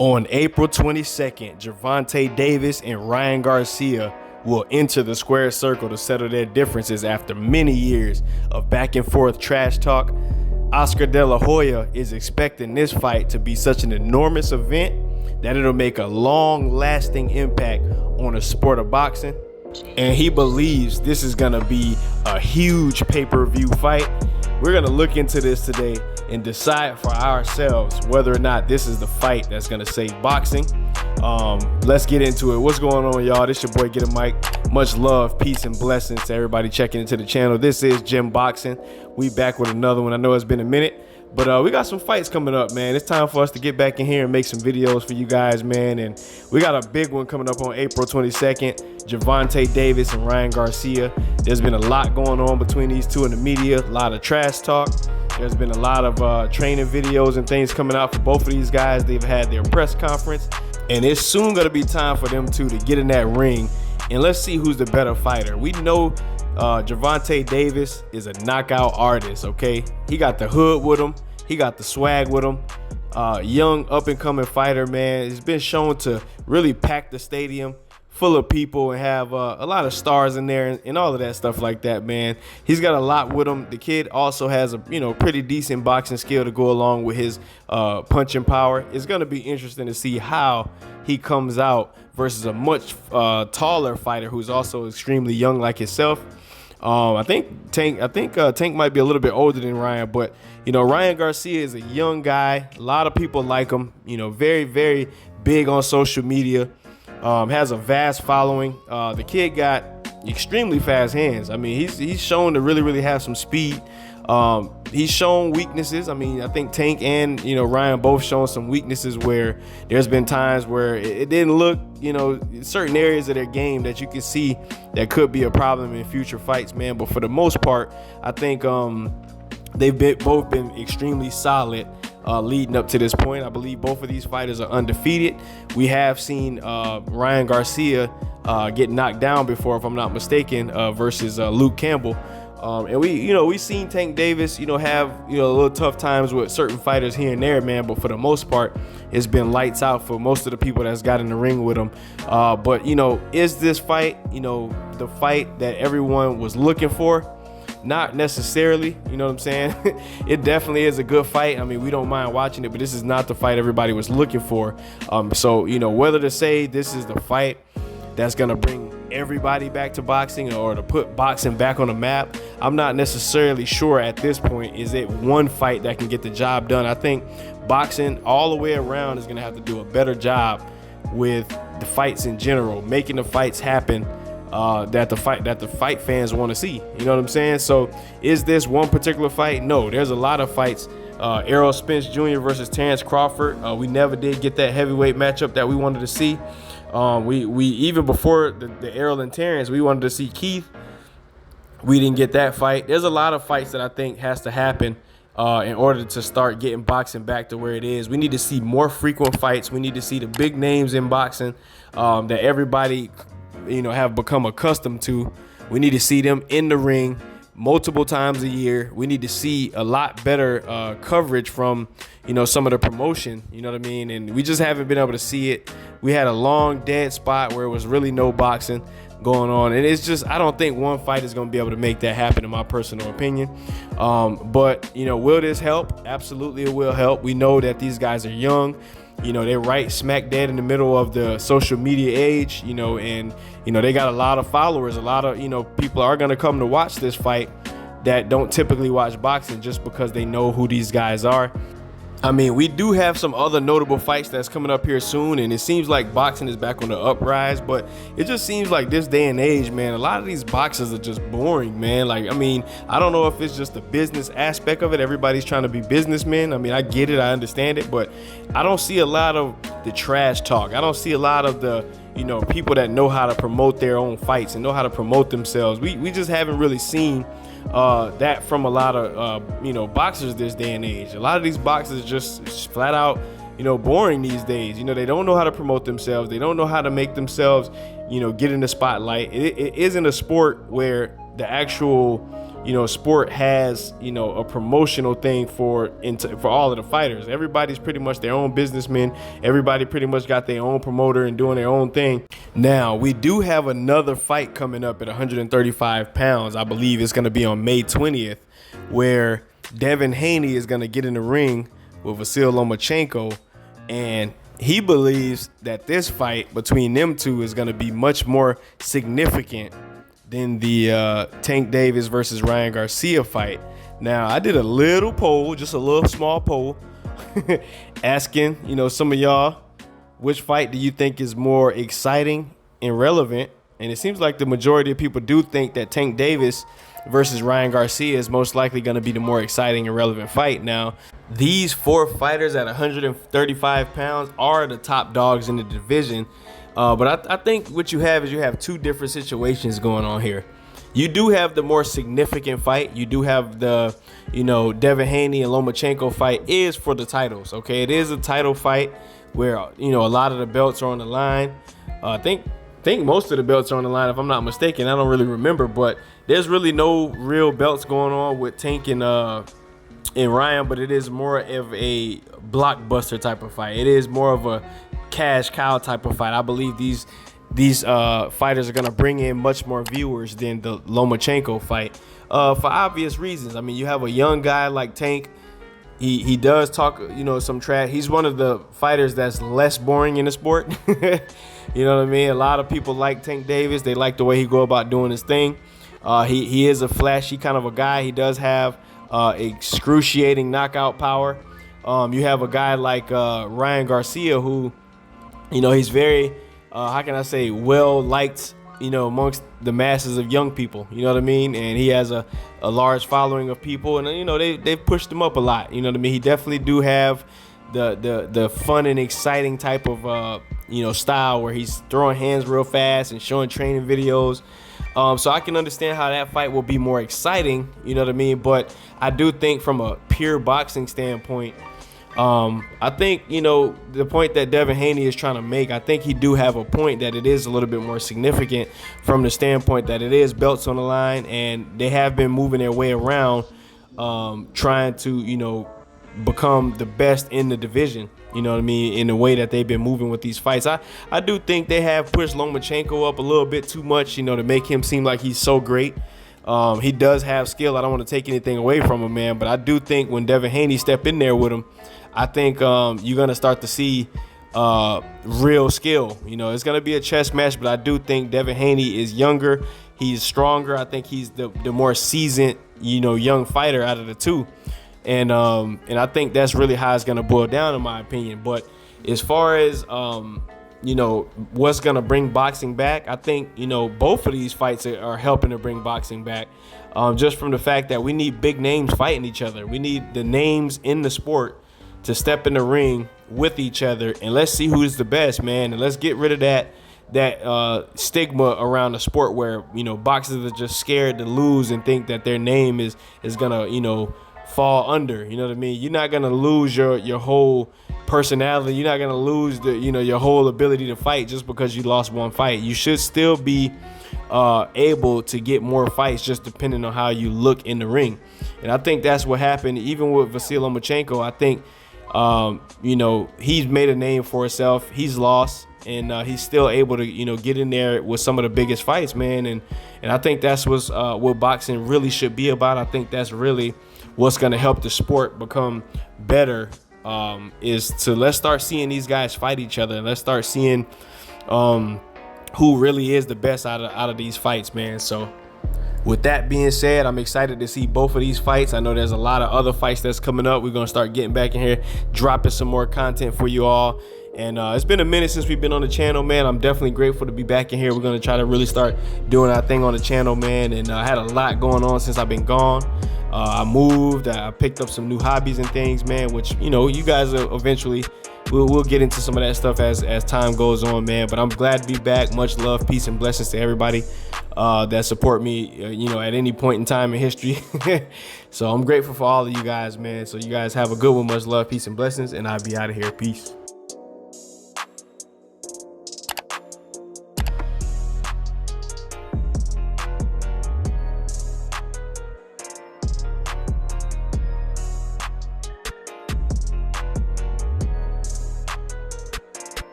On April 22nd, Gervonta Davis and Ryan Garcia will enter the square circle to settle their differences after many years of back and forth trash talk. Oscar De La Hoya is expecting this fight to be such an enormous event that it'll make a long-lasting impact on the sport of boxing. And he believes this is gonna be a huge pay-per-view fight. We're gonna look into this today and decide for ourselves whether or not this is the fight that's gonna save boxing. Let's get into it. What's going on, y'all? This your boy Get a Mic. Much love, peace, and blessings to everybody checking into the channel. This is Gym Boxing. We back with another one. I know it's been a minute, but we got some fights coming up, man. It's time for us to get back in here and make some videos for you guys, man. And we got a big one coming up on April 22nd. Gervonta Davis and Ryan Garcia. There's been a lot going on between these two in the media, a lot of trash talk. There's been a lot of training videos and things coming out for both of these guys. They've had their press conference, and it's soon going to be time for them two to get in that ring, and let's see who's the better fighter. We know Gervonta Davis is a knockout artist, okay? He got the hood with him. He got the swag with him. Young, up-and-coming fighter, man. He's been shown to really pack the stadium full of people and have a lot of stars in there and all of that stuff like that, man. He's got a lot with him. The kid also has a pretty decent boxing skill to go along with his punching power. It's going to be interesting to see how he comes out versus a much taller fighter who's also extremely young like himself. I think Tank might be a little bit older than Ryan, but Ryan Garcia is a young guy. A lot of people like him. Very, very big on social media. Has a vast following. The kid got extremely fast hands. I mean, he's shown to really have some speed. He's shown weaknesses. I mean, I think Tank and Ryan both shown some weaknesses where there's been times where it didn't look, certain areas of their game that you can see that could be a problem in future fights, man. But for the most part, I think they've both been extremely solid leading up to this point. I believe both of these fighters are undefeated. We have seen Ryan Garcia get knocked down before, if I'm not mistaken, versus Luke Campbell. And we seen Tank Davis, have a little tough times with certain fighters here and there, man. But for the most part, it's been lights out for most of the people that's got in the ring with him. But is this fight, the fight that everyone was looking for? Not necessarily, you know what I'm saying? It definitely is a good fight. I mean, we don't mind watching it, but this is not the fight everybody was looking for. So whether to say this is the fight that's gonna bring everybody back to boxing or to put boxing back on the map, I'm not necessarily sure at this point. Is it one fight that can get the job done? I think boxing all the way around is gonna have to do a better job with the fights in general, making the fights happen that the fight fans want to see. You know what I'm saying? So is this one particular fight? No, there's a lot of fights. Errol Spence Jr. versus Terrence Crawford. We never did get that heavyweight matchup that we wanted to see. We even before the Errol and Terrence, we wanted to see Keith. We didn't get that fight. There's a lot of fights that I think has to happen in order to start getting boxing back to where it is. We need to see more frequent fights. We need to see the big names in boxing that everybody have become accustomed to. We need to see them in the ring multiple times a year. We need to see a lot better coverage from some of the promotion, you know what I mean? And we just haven't been able to see it. We had a long dead spot where it was really no boxing going on, and it's just, I don't think one fight is going to be able to make that happen, in my personal opinion. But will this help? Absolutely, it will help. We know that these guys are young. They're right smack dead in the middle of the social media age, and they got a lot of followers. A lot of people are going to come to watch this fight that don't typically watch boxing just because they know who these guys are. I mean, we do have some other notable fights that's coming up here soon, and it seems like boxing is back on the uprise, but it just seems like this day and age, man, a lot of these boxers are just boring, man. Like, I mean, I don't know if it's just the business aspect of it. Everybody's trying to be businessmen. I mean, I get it, I understand it, but I don't see a lot of the trash talk. I don't see a lot of the people that know how to promote their own fights and know how to promote themselves. We just haven't really seen that from a lot of boxers this day and age. A lot of these boxers just flat out boring these days. They don't know how to promote themselves. They don't know how to make themselves get in the spotlight. It isn't a sport where the actual sport has, a promotional thing for all of the fighters. Everybody's pretty much their own businessman. Everybody pretty much got their own promoter and doing their own thing. Now, we do have another fight coming up at 135 pounds. I believe it's going to be on May 20th, where Devin Haney is going to get in the ring with Vasyl Lomachenko, and he believes that this fight between them two is going to be much more significant than the Tank Davis versus Ryan Garcia fight. Now, I did a little poll, just a little small poll, asking, some of y'all, which fight do you think is more exciting and relevant? And it seems like the majority of people do think that Tank Davis versus Ryan Garcia is most likely going to be the more exciting and relevant fight. Now, these 4 fighters at 135 pounds are the top dogs in the division. But I think what you have is you have 2 different situations going on here. You do have the more significant fight. You do have the, Devin Haney and Lomachenko fight is for the titles. Okay, it is a title fight where, a lot of the belts are on the line. I think most of the belts are on the line, if I'm not mistaken. I don't really remember, but there's really no real belts going on with Tank and Ryan, but it is more of a blockbuster type of fight. It is more of a cash cow type of fight. I believe these fighters are going to bring in much more viewers than the Lomachenko fight for obvious reasons. I mean, you have a young guy like Tank. He does talk, some trash. He's one of the fighters that's less boring in the sport. You know what I mean? A lot of people like Tank Davis. They like the way he go about doing his thing. He is a flashy kind of a guy. He does have excruciating knockout power. You have a guy like Ryan Garcia who, he's very, how can I say, well liked, amongst the masses of young people. You know what I mean? And he has a large following of people, and they've pushed him up a lot. You know what I mean? He definitely do have the fun and exciting type of style where he's throwing hands real fast and showing training videos. So I can understand how that fight will be more exciting, you know what I mean? But I do think from a pure boxing standpoint, I think, the point that Devin Haney is trying to make, I think he do have a point that it is a little bit more significant from the standpoint that it is belts on the line, and they have been moving their way around, trying to, become the best in the division, you know what I mean, in the way that they've been moving with these fights. I do think they have pushed Lomachenko up a little bit too much, to make him seem like he's so great. He does have skill. I don't want to take anything away from him, man, but I do think when Devin Haney step in there with him, I think you're going to start to see real skill. It's going to be a chess match, but I do think Devin Haney is younger. He's stronger. I think he's the more seasoned, young fighter out of the two. And I think that's really how it's going to boil down, in my opinion. But as far as, what's going to bring boxing back, I think, both of these fights are helping to bring boxing back. Just from the fact that we need big names fighting each other. We need the names in the sport to step in the ring with each other, and let's see who's the best, man. And let's get rid of that stigma around the sport where, boxers are just scared to lose and think that their name is gonna, fall under. You know what I mean? You're not gonna lose your whole personality. You're not gonna lose your whole ability to fight just because you lost one fight. You should still be able to get more fights, just depending on how you look in the ring. And I think that's what happened even with Vasyl Lomachenko. I think he's made a name for himself. He's lost, and he's still able to get in there with some of the biggest fights, man. And I think that's what boxing really should be about. I think that's really what's going to help the sport become better, is to let's start seeing these guys fight each other, and let's start seeing who really is the best out of these fights, man. So with that being said, I'm excited to see both of these fights. I know there's a lot of other fights that's coming up. We're going to start getting back in here, dropping some more content for you all. And it's been a minute since we've been on the channel, man. I'm definitely grateful to be back in here. We're going to try to really start doing our thing on the channel, man. And I had a lot going on since I've been gone. I moved. I picked up some new hobbies and things, man, which, you guys eventually we'll get into some of that stuff as time goes on, man. But I'm glad to be back. Much love, peace, and blessings to everybody that support me, at any point in time in history. So I'm grateful for all of you guys, man. So you guys have a good one. Much love, peace, and blessings. And I'll be out of here. Peace.